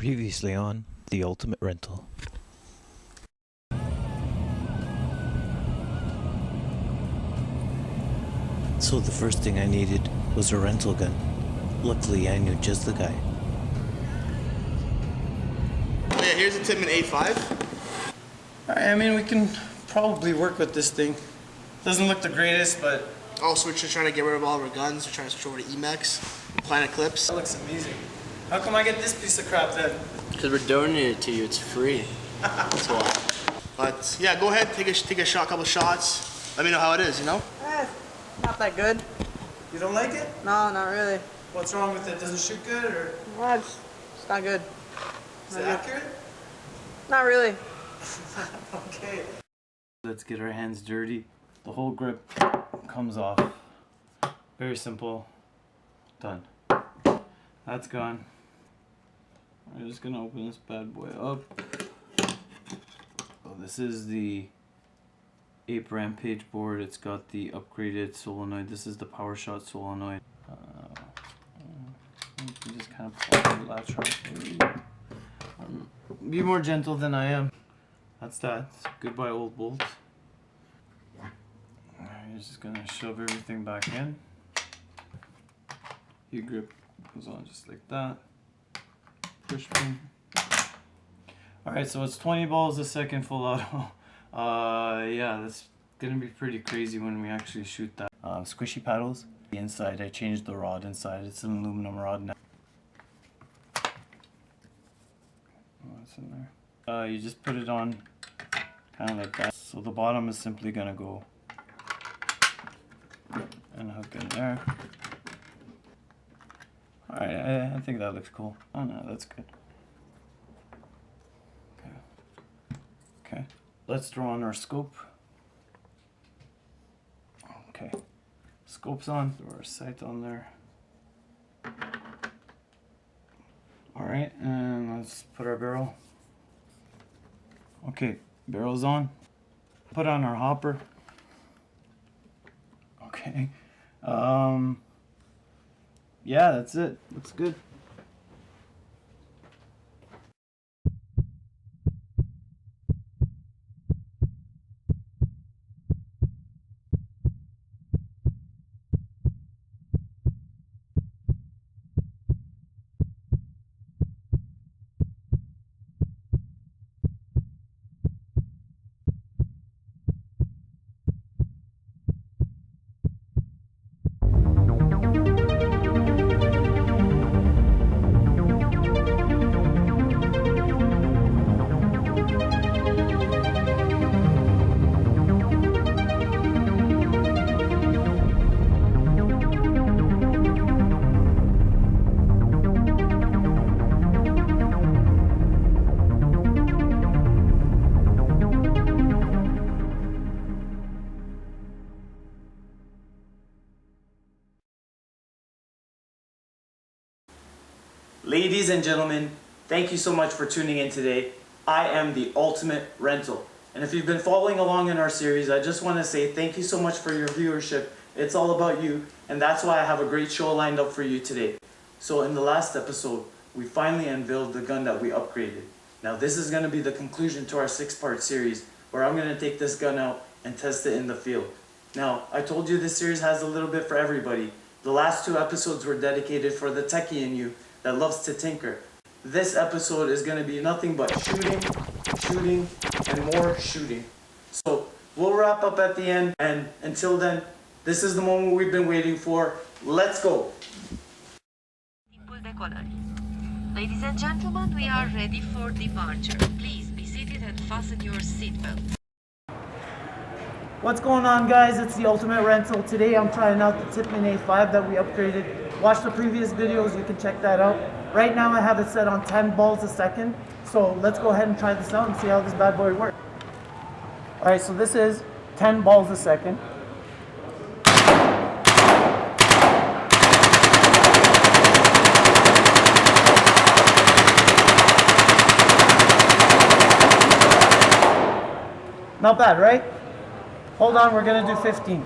Previously on The Ultimate Rental. So the first thing I needed was a rental gun. Luckily I knew just the guy. Oh yeah, here's a Tippmann A5. Alright, I mean we can probably work with this thing. Doesn't look the greatest, but... Also, we're just trying to get rid of all of our guns. We're trying to switch over to Emax, Planet Clips. That looks amazing. How come I get this piece of crap then? Because we're donating it to you, it's free. That's why. But yeah, go ahead, take a shot, couple shots. Let me know how it is, you know? Not that good. You don't like it? No, not really. What's wrong with it? Does it shoot good or? Well, it's not good. Is it accurate? Not really. Okay. Let's get our hands dirty. The whole grip comes off. Very simple. Done. That's gone. I'm just gonna open this bad boy up. Oh, this is the Ape Rampage board. It's got the upgraded solenoid. This is the PowerShot solenoid. You can just kind of pull the latch off. Be more gentle than I am. That's that. Goodbye, old bolt. You're just gonna shove everything back in. Your grip goes on just like that. Push pin. Alright, so it's 20 balls a second full auto. Yeah, that's gonna be pretty crazy when we actually shoot that. Squishy paddles. The inside, I changed the rod inside. It's an aluminum rod now. What's in there? You just put it on kind of like that. So the bottom is simply gonna go and hook in there. Alright, I think that looks cool. Oh no, that's good. Okay, let's throw on our scope. Okay, scope's on, throw our sight on there. Alright, and let's put our barrel. Okay, barrel's on. Put on our hopper. Okay. Yeah, that's it. Looks good. Ladies and gentlemen, thank you so much for tuning in today. I am the Ultimate Rental. And if you've been following along in our series, I just want to say thank you so much for your viewership. It's all about you, and that's why I have a great show lined up for you today. So in the last episode, we finally unveiled the gun that we upgraded. Now this is going to be the conclusion to our 6-part series, where I'm going to take this gun out and test it in the field. Now, I told you this series has a little bit for everybody. The last 2 episodes were dedicated for the techie in you that loves to tinker. This episode is going to be nothing but shooting, shooting, and more shooting. So we'll wrap up at the end, and until then, this is the moment we've been waiting for. Let's go! Ladies and gentlemen, we are ready for departure. Please be seated and fasten your seatbelt. What's going on, guys? It's the Ultimate Rental. Today I'm trying out the Tippmann A5 that we upgraded. Watch the previous videos, you can check that out. Right now I have it set on 10 balls a second. So let's go ahead and try this out and see how this bad boy works. Alright, so this is 10 balls a second. Not bad, right? Hold on, we're gonna do 15.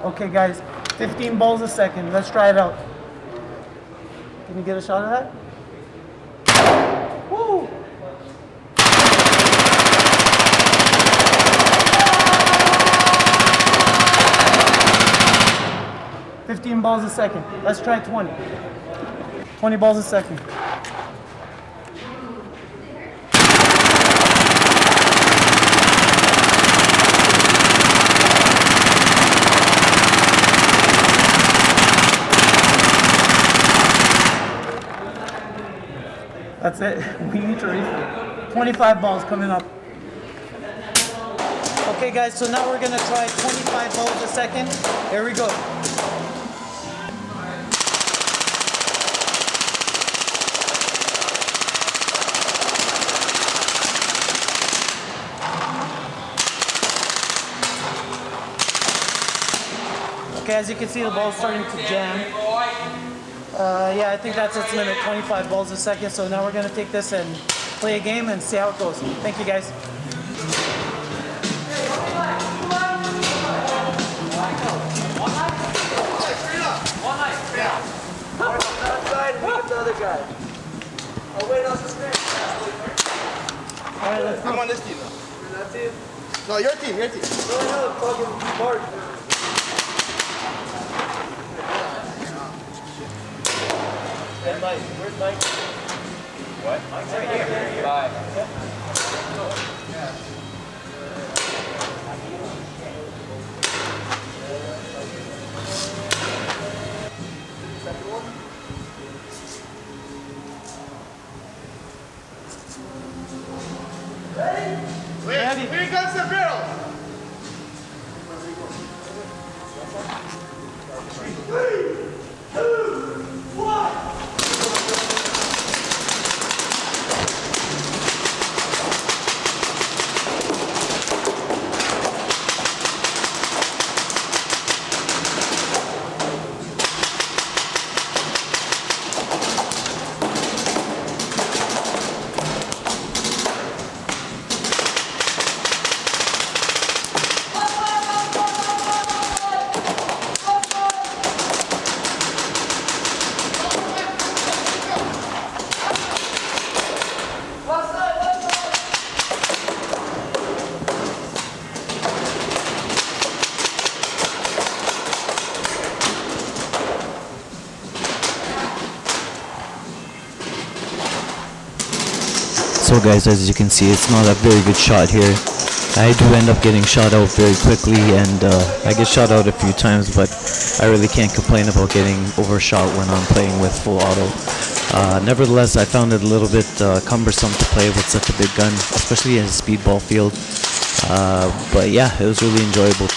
Okay guys, 15 balls a second. Let's try it out. Can you get a shot of that? Woo! $15 balls a second. Let's try 20. 20 balls a second. That's it. We need to refill. 25 balls coming up. Okay guys, so now we're gonna try 25 balls a second. Here we go. Okay, as you can see, the ball's starting to jam. Yeah, I think that's its limit, 25 balls a second. So now we're gonna take this and play a game and see how it goes. Thank you guys. Alright, let's go. I'm on this team though. That team? No, your team, your team. And Mike, where's Mike? What? Mike's right here. Bye. Wait, here comes the barrel. So guys, as you can see, it's not a very good shot here. I do end up getting shot out very quickly, and I get shot out a few times, but I really can't complain about getting overshot when I'm playing with full auto. Nevertheless, I found it a little bit cumbersome to play with such a big gun, especially in a speedball field. But yeah, it was really enjoyable.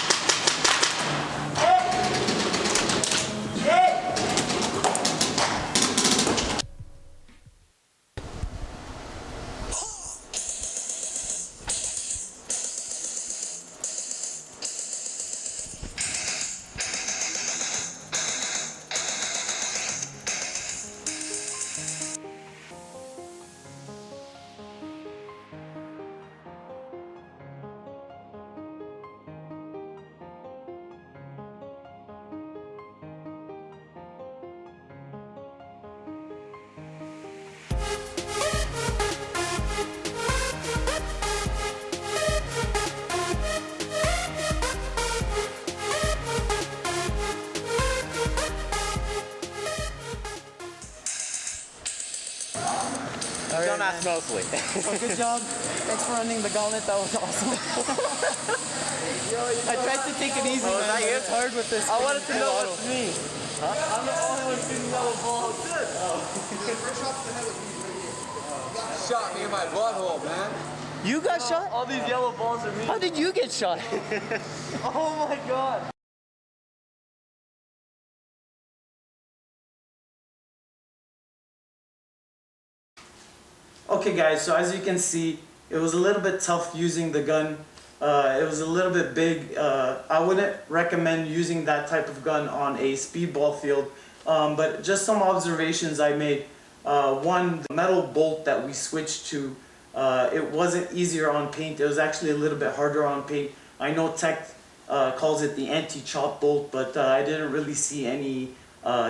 Don't ask mostly. Well, good job. Thanks for running the gauntlet. That was awesome. I tried to take it easy, man. But it's hard with this. I wanted to know it's me. Huh? I'm the only one shooting yellow balls. Shot me in my butthole, man. You got shot? All these yellow balls are me. How did you get shot? Oh my god. Okay guys, so as you can see, it was a little bit tough using the gun. It was a little bit big. I wouldn't recommend using that type of gun on a speedball field, but just some observations I made. One, the metal bolt that we switched to, it wasn't easier on paint. It was actually a little bit harder on paint. I know Tech calls it the anti-chop bolt, but I didn't really see any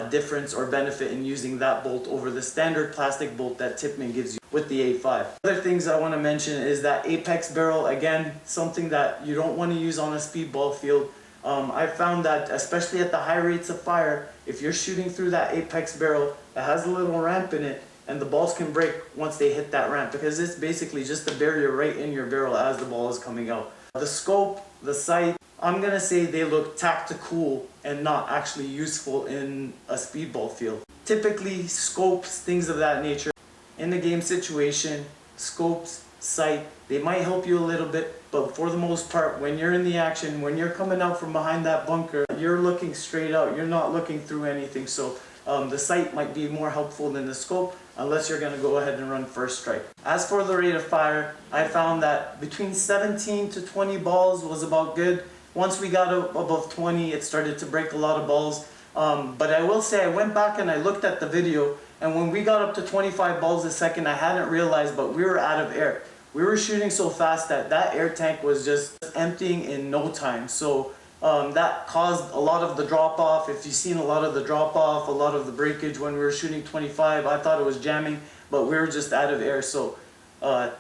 difference or benefit in using that bolt over the standard plastic bolt that Tippmann gives you with the A5. Other things I want to mention is that apex barrel, again, something that you don't want to use on a speedball field. I found that especially at the high rates of fire, if you're shooting through that apex barrel, it has a little ramp in it, and the balls can break once they hit that ramp because it's basically just a barrier right in your barrel as the ball is coming out. The scope, the sight, I'm gonna say they look tactical and not actually useful in a speedball field. Typically, scopes, things of that nature, in the game situation, scopes, sight, they might help you a little bit, but for the most part, when you're in the action, when you're coming out from behind that bunker, you're looking straight out, you're not looking through anything. So the sight might be more helpful than the scope, unless you're gonna go ahead and run first strike. As for the rate of fire, I found that between 17 to 20 balls was about good. Once we got above 20, it started to break a lot of balls. But I will say, I went back and I looked at the video, and when we got up to 25 balls a second, I hadn't realized, but we were out of air. We were shooting so fast that that air tank was just emptying in no time. So that caused a lot of the drop off. If you've seen a lot of the drop off, a lot of the breakage when we were shooting 25, I thought it was jamming, but we were just out of air. So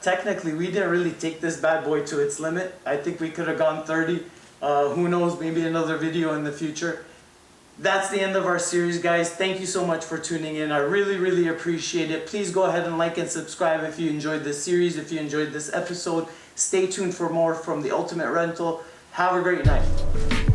technically, we didn't really take this bad boy to its limit. I think we could have gone 30. Who knows, maybe another video in the future. That's the end of our series, guys. Thank you so much for tuning in. I really appreciate it. Please go ahead and like and subscribe if you enjoyed this series, if you enjoyed this episode. Stay tuned for more from The Ultimate Rental. Have a great night.